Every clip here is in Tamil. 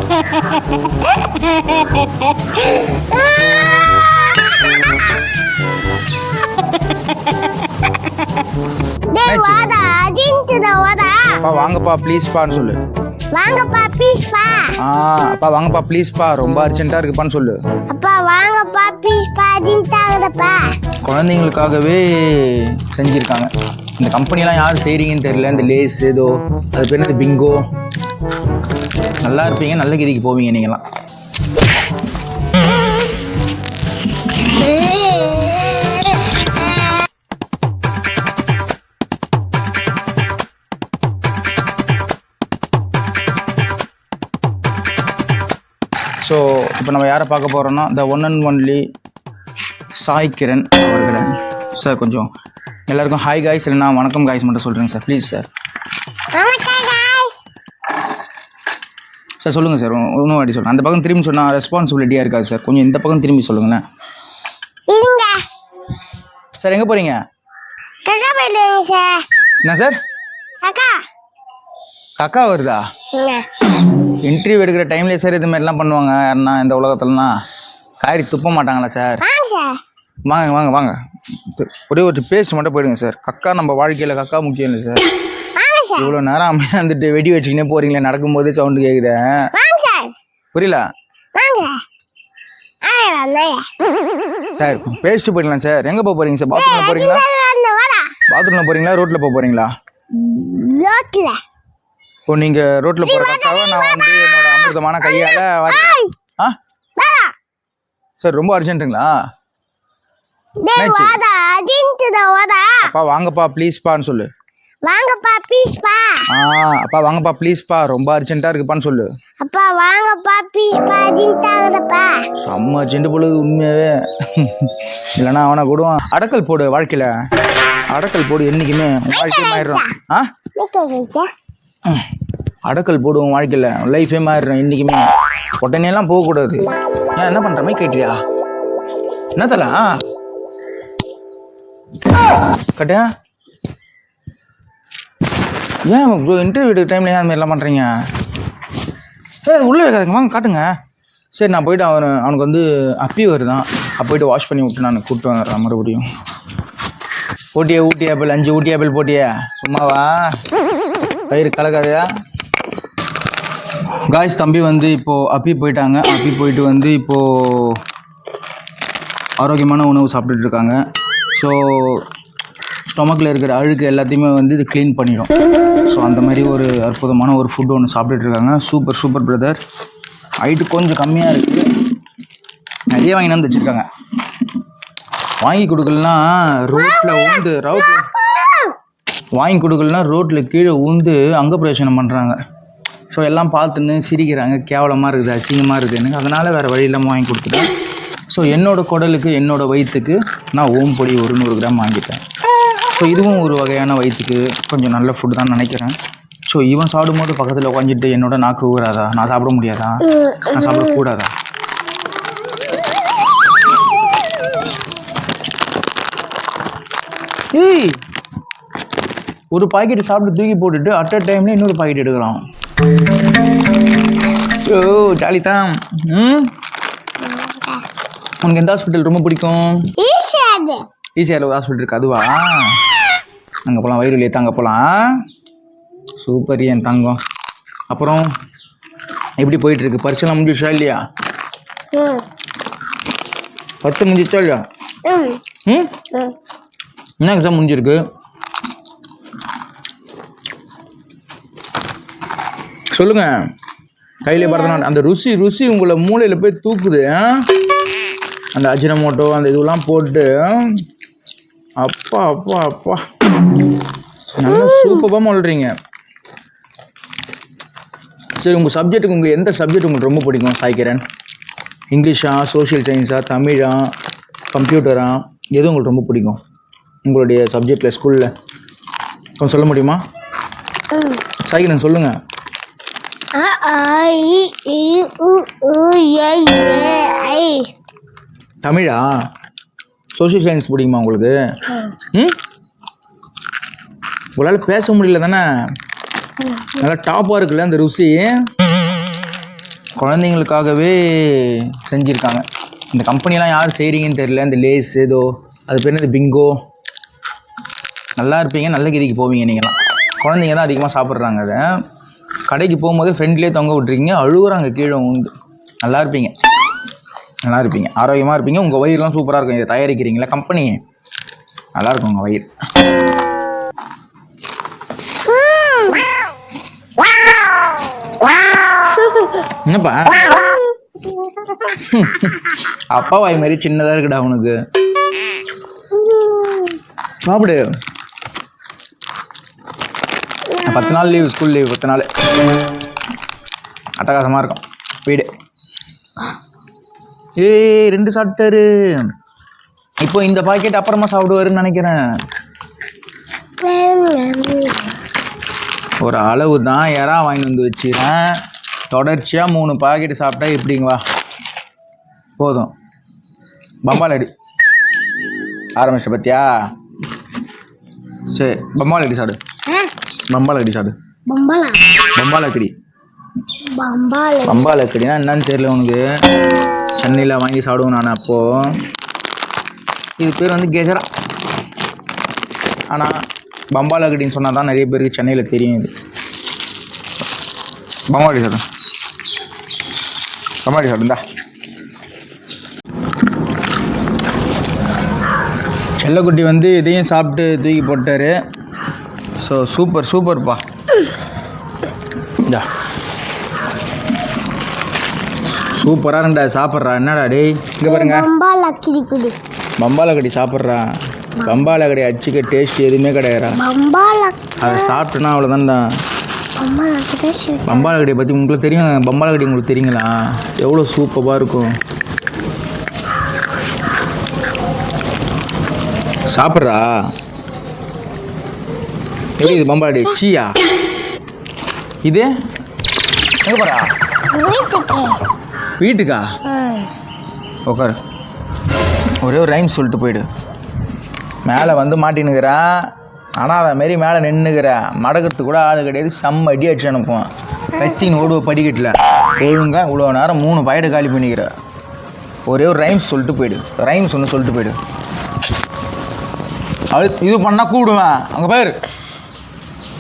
அப்பா வாங்கப்பா ப்ளீஸ்ப்பான்னு சொல்லு. வாங்கப்பா ப்ளீஸ்ப்பா. அப்பா வாங்கப்பா ப்ளீஸ்ப்பா, ரொம்ப அர்ஜென்ட்டாக இருக்குப்பான்னு சொல்லு. அப்பா வாங்கப்பா ப்ளீஸ்ப்பா, அர்ஜென்ட்டாகுதுப்பா. குழந்தைங்களுக்காகவே செஞ்சுருக்காங்க. இந்த கம்பெனிலாம் யார் செய்கிறீங்கன்னு தெரியல. இந்த லேஸ் ஏதோ அது பேர் என்னது, பிங்கோ. நல்லா இருப்பீங்க, நல்ல கதிக்கு போவீங்க நீங்களாம். ஸோ இப்போ நம்ம யாரை பார்க்க போகிறோன்னா the one and only Sai Kiran அவர்களை. சார் கொஞ்சம் எல்லாருக்கும் ஹாய் காய்ஸ் இல்லைனா வணக்கம் காய்ஸ் மட்டும் சொல்கிறேங்க சார், ப்ளீஸ் சார். சார் சொல்லுங்கள் சார், இன்னும் வாட்டி சொல்லுங்கள். அந்த பக்கம் திரும்பி சொன்னால் ரெஸ்பான்சிபிலிட்டியாக இருக்காது சார், கொஞ்சம் இந்த பக்கம் திரும்பி சொல்லுங்களேன். சார் எங்கே போகிறீங்க? என்ன சார்? அக்கா வருதா? இன்டர்வியூ எடுக்கிற டைம்லேயே சார் இது மாதிரிலாம் பண்ணுவாங்க யாருன்னா இந்த உலகத்துலலாம்? காரி துப்ப மாட்டாங்களா சார்? வாங்க வாங்க வாங்க, ஒரே ஒரு பேஸ்ட் மட்டும் போயிடுங்க சார். கக்கா நம்ம வாழ்க்கையில் கக்கா முக்கியம் இல்லை சார். இவ்வளோ நேரம் வந்துட்டு வெடி வச்சுக்கினே போகிறீங்களே, நடக்கும்போதே சவுண்டு கேட்குது. புரியல சார்? பேஸ்ட்டு போயிடலாம் சார். எங்கே போக போகிறீங்க சார்? பாத்ரூமில் போகிறீங்களா? பாத்ரூமில் போகிறீங்களா ரோட்டில் போக போகிறீங்களா? இப்போ நீங்கள் ரோட்டில் போகிற கக்காவை நான் வந்து என்னோட அமிர்தமான கையால் சார் ரொம்ப அர்ஜென்ட்டுங்களா? அப்பா வாங்கப்பா ப்ளீஸ்ப்பான்னு சொல்லு. வாங்கப்பா ப்ளீஸ்ப்பா. அப்பா வாங்கப்பா ப்ளீஸ்ப்பா, ரொம்ப அர்ஜென்ட்டாக இருக்குப்பான்னு சொல்லு. அப்பா வாங்கப்பா ப்ளீஸ்ப்பா, அர்ஜென்ட்டாகுதுப்பா. செம்ம அர்ஜென்ட் பொழுது உண்மையாகவே. இல்லைன்னா அவனை கூடுவான். அடக்கல் போடு வாழ்க்கையில், அடக்கல் போடு என்றைக்குமே வாழ்க்கையும் ஆயிடுறான். அடக்கல் போடுவோம் வாழ்க்கையில், லைஃபே மாறிடும் என்றைக்குமே. உடனேலாம் போகக்கூடாது. ஏன் என்ன பண்ணுற மாதிரி கேட்டியா? என்ன தல கட்டியா? ஏன் ப்ரோ இன்டர்வியூ எடுக்கிற டைமில் ஏன் அந்த மாதிரிலாம் பண்ணுறீங்க? உள்ளே வைக்காதுங்க, வாங்க காட்டுங்க. சரி நான் போய்ட்டு அவனுக்கு வந்து அப்பி வருதான், போய்ட்டு வாஷ் பண்ணி விட்டு நான் கூப்பிட்டு வந்துடுறேன் மறுபடியும். போட்டியா ஊட்டி ஆப்பிள், 5 ஊட்டி ஆப்பிள் போட்டியா? சும்மாவா பயிர் கலக்காதையா? காய்ஸ் தம்பி வந்து இப்போது அப்பி போயிட்டாங்க. அப்பி போயிட்டு வந்து இப்போது ஆரோக்கியமான உணவு சாப்பிட்டுட்டு இருக்காங்க. ஸோ ஸ்டொமக்கில் இருக்கிற அழுக்கு எல்லாத்தையுமே வந்து இது க்ளீன் பண்ணிடும். ஸோ அந்த மாதிரி ஒரு அற்புதமான ஒரு ஃபுட்டு ஒன்று சாப்பிட்டுட்டு இருக்காங்க. Super super brother. ஹைட்டு கொஞ்சம் கம்மியாக இருக்குது, நிறைய வாங்கி வந்து வச்சுருக்காங்க. வாங்கி கொடுக்கலனா ரோட்டில் ஊந்து வாங்கி கொடுக்கலனா ரோட்டில் கீழே ஊந்து அங்க பிரயோஜனம் பண்ணுறாங்க. ஸோ எல்லாம் பார்த்துன்னு சிரிக்கிறாங்க, கேவலமாக இருக்குது, அசிங்கமாக இருக்குது எனக்கு. அதனால் வேறு வழி இல்லாமல் வாங்கி கொடுத்துட்டேன். ஸோ என்னோடய குடலுக்கு என்னோடய வயிற்றுக்கு நான் ஓம்பொடி ஒரு 100 கிராம் வாங்கிட்டேன். ஸோ இதுவும் ஒரு வகையான வயிற்றுக்கு கொஞ்சம் நல்ல ஃபுட்டு தான் நினைக்கிறேன். ஸோ இவன் சாப்பிடும்போது பக்கத்தில் உட்காந்துட்டு என்னோட நாக்கு ஊறாதா? நான் சாப்பிட முடியாதா? நான் சாப்பிடக்கூடாதா? ஏய், ஒரு பாக்கெட் சாப்பிட்டு தூக்கி போட்டுட்டு அட் அ டைம்ல இன்னொரு பாக்கெட் எடுக்கிறான். ஓ ஜாலி தான். உனக்கு எந்த ஹாஸ்பிட்டல் ரொம்ப பிடிக்கும்? ஈஸியாக ஒரு ஹாஸ்பிட்டல் இருக்கு, அதுவா? அங்கே போகலாம், வயிறு வலியை அங்கே போகலாம். சூப்பர் என் தங்கம். அப்புறம் எப்படி போயிட்டுருக்கு? பரிசெல்லாம் முடிஞ்சிச்சா இல்லையா? 10 முடிஞ்சிச்சா இல்லையா? என்ன எக்ஸாம் முடிஞ்சிருக்கு? சொல்லுங்க. கையில பரதநாட்டியம் அந்த ருசி உங்களை மூளையில் போய் தூக்குது. அந்த அஜினமோட்டோ அந்த இதுவெல்லாம் போட்டு அப்பா அப்பா அப்பா நல்லா சூப்பராக சொல்கிறீங்க. சரி, உங்கள் சப்ஜெக்ட்டுக்கு உங்களுக்கு எந்த சப்ஜெக்ட் உங்களுக்கு ரொம்ப பிடிக்கும் சாய் கிரண்? இங்கிலீஷா, சோஷியல் சயின்ஸா, தமிழா, கம்ப்யூட்டரா, எது உங்களுக்கு ரொம்ப பிடிக்கும் உங்களுடைய சப்ஜெக்டில் ஸ்கூலில்? கொஞ்சம் சொல்ல முடியுமா சாய் கிரண்? சொல்லுங்கள். தமிழா? சோஷியல் சயின்ஸ் பிடிக்குமா உங்களுக்கு? உங்களால் பேச முடியல தானே? நல்லா டாப்பாக இருக்குல்ல அந்த ருசி. குழந்தைங்களுக்காகவே செஞ்சுருக்காங்க. இந்த கம்பெனிலாம் யார் செய்கிறீங்கன்னு தெரியல. இந்த லேஸ் ஏதோ அது பேர் இந்த பிங்கோ. நல்லா இருப்பீங்க, நல்ல கதிக்கு போவீங்க. நீங்களாம் குழந்தைங்க தான் அதிகமாக சாப்பிட்றாங்க. அதை கடைக்கு போகும்போதே ஃப்ரெண்ட்லேயே தொங்க விட்ருக்கீங்க, அழுகுறாங்க கீழே உண்டு. நல்லா இருப்பீங்க, நல்லா இருப்பீங்க, ஆரோக்கியமாக இருப்பீங்க. உங்கள் வயிறுலாம் சூப்பராக இருக்கும். இதை தயாரிக்கிறீங்களா கம்பெனி, நல்லாயிருக்கும் உங்கள் வயிறு. என்னப்பா அப்பா வாய் மாதிரி சின்னதாக இருக்குடா உனக்கு. சாப்பிடு. 10 நாள் லீவு, ஸ்கூல் லீவு 10 நாள். அட்டகாசமாக இருக்கும் வீடு. 2 சாப்பிட்டாரு. இப்போ இந்த பாக்கெட் அப்புறமா சாப்பிடுவாருன்னு நினைக்கிறேன். ஒரு அளவு தான் யாரா வாங்கிட்டு வந்து வச்சுக்கிறேன். தொடர்ச்சியாக 3 பாக்கெட் சாப்பிட்டா எப்படிங்களா போதும். பம்பால் அடி ஆரம்பிச்சிட்ட பத்தியா? சரி, பம்பால் அடி சாப்பிடு. பம்பால் அடி சாப்பிடு. பம்பால் அக்கடி. பம்பால் அக்கடினா என்னன்னு தெரியல உனக்கு. சென்னையில் வாங்கி சாப்பிடுவேன் நான். அப்போது இது பேர் வந்து கெஜரா. ஆனால் பம்பால் அக்கடின்னு சொன்னால் தான் நிறைய பேருக்கு சென்னையில் தெரியும். இது பம்பால் அடி சாப்பிடு. பம்பால் அடி சாப்பிடுந்தா. செல்லக்குட்டி வந்து இதையும் சாப்பிட்டு தூக்கி போட்டார். ஸோ சூப்பர்ப்பா. இந்தா சூப்பராக இருந்தா சாப்பிட்றா. என்னடா டேய் இங்கே பாருங்க, பம்பால் அக்கடி சாப்பிட்றா. பம்பால் அக்கடி அச்சுக்க டேஸ்ட் எதுவுமே கிடையாதுடா. அதை சாப்பிட்டோன்னா அவ்வளோதான்டா. பம்பால் அக்கடியை பற்றி உங்களுக்கு தெரியும். பம்பால் அக்கடி உங்களுக்கு தெரியுங்களா? எவ்வளோ சூப்பராக இருக்கும். சாப்பிட்றா. எப்படி இது பம்பால் அடி? சீயா இது எங்கே போகிறா? வீட்டுக்கா? உட்காரு. ஒரே ஒரு ரைம் சொல்லிட்டு போயிடு. மேலே வந்து மாட்டின்னுக்கிறேன். ஆனால் அதை மாரி மேலே நின்றுக்கிறேன். மடக்கிறதுக்கு கூட ஆள் கிடையாது. செம்ம அடி அடிச்சு அனுப்புவான். கத்தின்னு ஓடுவ படிக்கட்டில் ஒழுங்கா இவ்வளோ நேரம் 3 பாக்கெட்டு காலி பண்ணிக்கிற. ஒரே ஒரு ரைம்ஸ் சொல்லிட்டு போயிடு. ரைம்ஸ் ஒன்று சொல்லிட்டு போயிடு. இது பண்ணால் கூப்பிடுவேன். அங்கே பேர்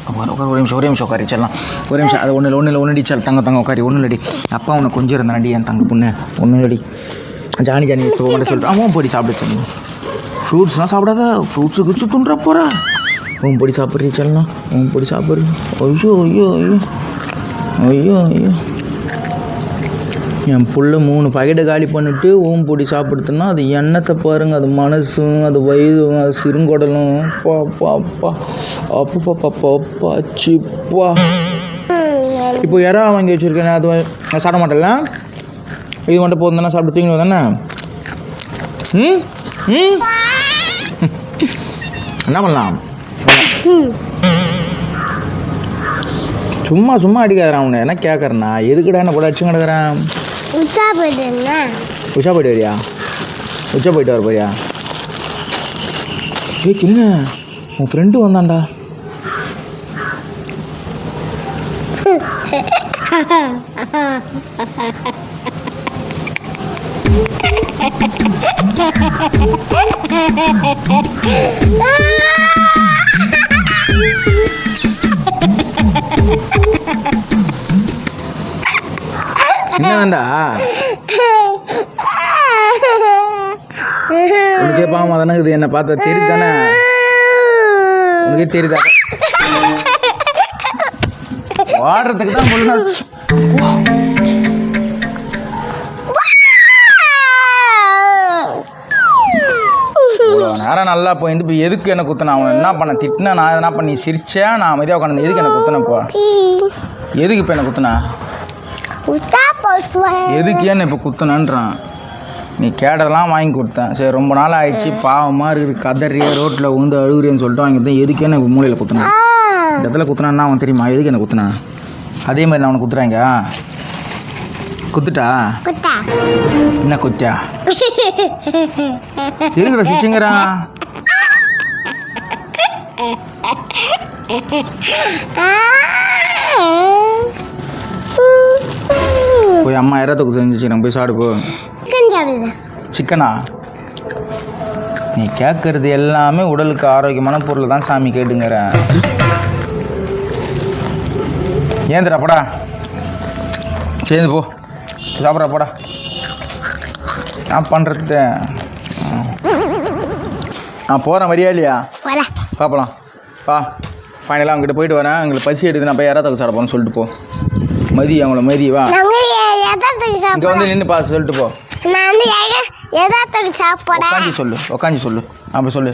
உட்கார். ஒரு நிமிஷம் உட்காரி செல்லாம். ஒரு நிமிஷம். அது ஒன்று அடிச்சால் தங்க உட்காரி. ஒன்றும் இல்லடி. அப்பா உன்னை கொஞ்சம் இருந்தாண்டி என் தங்க பொண்ணு. ஒன்றும் இல்லடி. ஜானி மட்டும் சொல்லிட்டு அவன் பொடி சாப்பிட சொல்லு. ஃப்ரூட்ஸ்லாம் சாப்பிடாத. ஃப்ரூட்ஸு குடிச்சு துண்டுற போகிற. உன் பொடி சாப்பிட்றீ செல்லாம். உன் பொடி சாப்பிட்றீ. ஐயோ என் புள்ள 3 பாக்கெட்டை காலி பண்ணிவிட்டு ஓம் பொடி சாப்பிடுதுன்னா அது எண்ணத்தை பாருங்கள். அது மனசும், அது வயிறும், அது சிறுங்கடலும். அப்பா சிப்பா. இப்போ யாரா வாங்கி வச்சுருக்கேன். அது நான் சாப்பிட மாட்டேன்ல. இது மட்டும் போதும் தானே சாப்பிட்டு தூங்கிடுவோம் தானே. என்ன பண்ணலாம்? சும்மா அடிக்காதறான். அவனை என்ன கேட்குறேன்னா எதுக்குடா என்ன கூட அடிச்சு கிடக்குறான். உஷா போயிட்டு வரியா? உச்சா போயிட்டு வர போறியா? என்ன உன் ஃப்ரெண்டு வந்தான்டா. என்னதான்டா உனக்கே பாவமா தானே இது. என்ன பார்த்தா தெரியுது தானே? உனக்கே தெரியுதா? வாடுறதுக்கு தான் முன்னா இவ்வளோ நேரம் நல்லா போயிருந்து. இப்போ எதுக்கு என்ன குத்தினா? அவனை என்ன பண்ண? திட்டினா நான் எதனா பண்ணி சிரிச்சா நான் அமைதியாக உட்காந்து. எதுக்கு என்ன குத்தினப்போ? எதுக்கு இப்போ என்ன குத்தினா? எதுக்கு ஏன்னு இப்போ குத்தினான்றான். நீ கேட்டதெல்லாம் வாங்கி கொடுத்தேன். சரி ரொம்ப நாள் ஆயிடுச்சு, பாவமாக இருக்குது, கதறிய ரோட்டில் உந்து அழுகுறியன்னு சொல்லிட்டு வாங்கிட்டேன். எதுக்கு என்ன இப்போ மூலையில் குத்தினா? இந்த இடத்துல குத்தினான்னா அவன் தெரியுமா? எதுக்கு என்ன குத்தினா? அதே மாதிரி நான் அவனை குத்துறாங்க. குத்துட்டா என்ன குத்தியா? இருக்கிற சிச்சுங்கிறா. போய் அம்மா இறத்துக்கு செஞ்சு வச்சுக்கிறேன், போய் சாப்பிடு போ. சிக்கன் சாப்பிடுறேன். சிக்கனா? நீ கேட்கறது எல்லாமே உடலுக்கு ஆரோக்கியமான பொருள் தான் சாமி கேட்டுங்கிறேன். ஏந்திரா போடா, சேர்ந்து போ, சாப்பிட்றா போடா. நான் பண்ணுறது நான் போகிறேன், வரியா இல்லையா? போல பார்ப்பலாம் பா. ஃபைனலாக அவங்ககிட்ட போயிட்டு வரேன். எங்களுக்கு பசி எடுத்து நான் போய் யாராவது சாப்பிட போகணும்னு சொல்லிட்டு போ. மதி அவங்கள மதி வா, நாங்க எதாத்துக்கு இங்கே சாப்பிடுறோம். வந்து நின்று பாஸ் சொல்லிட்டு போ. நான் வந்து எதாத்துக்கு சாப்பிடுறேன். உட்காந்து சொல்லு, உட்காந்து சொல்லு, அப்படி சொல்லு.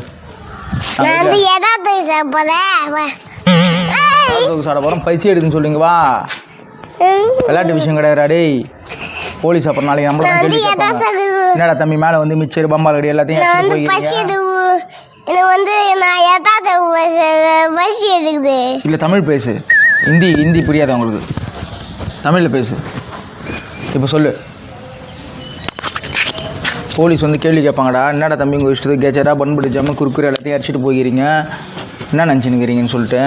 நான் வந்து எதாத்துக்கு சாப்பிடுறேன். சாப்பிட போகிறோம், பசி எடுக்குன்னு சொல்லுங்க வா. விளையாட்டு விஷயம் கிடையாது டேய். போலீஸ் அப்புறம் நாளைக்கு நம்மள தான் கேள்வி கேட்பாங்க. என்னடா தம்பி மேலே வந்து மிச்சர் பம்பால் கடி எல்லாத்தையும் எடுத்துட்டு போயிருக்கீங்க. எனக்கு வந்து நான் எதாவது பசி எடுக்குது. இல்லை தமிழ் பேசு, ஹிந்தி புரியாது உங்களுக்கு, தமிழில் பேசு. இப்போ சொல்லு. போலீஸ் வந்து கேள்வி கேட்பாங்கடா, என்னடா தம்பி உங்கள் இஷ்டத்துக்கு கேச்சரா பன் பிடிச்சாமல் குறுக்குற எல்லாத்தையும் அடிச்சுட்டு போயிருக்கீங்க, என்ன நினச்சினுக்கிறீங்கன்னு சொல்லிட்டு.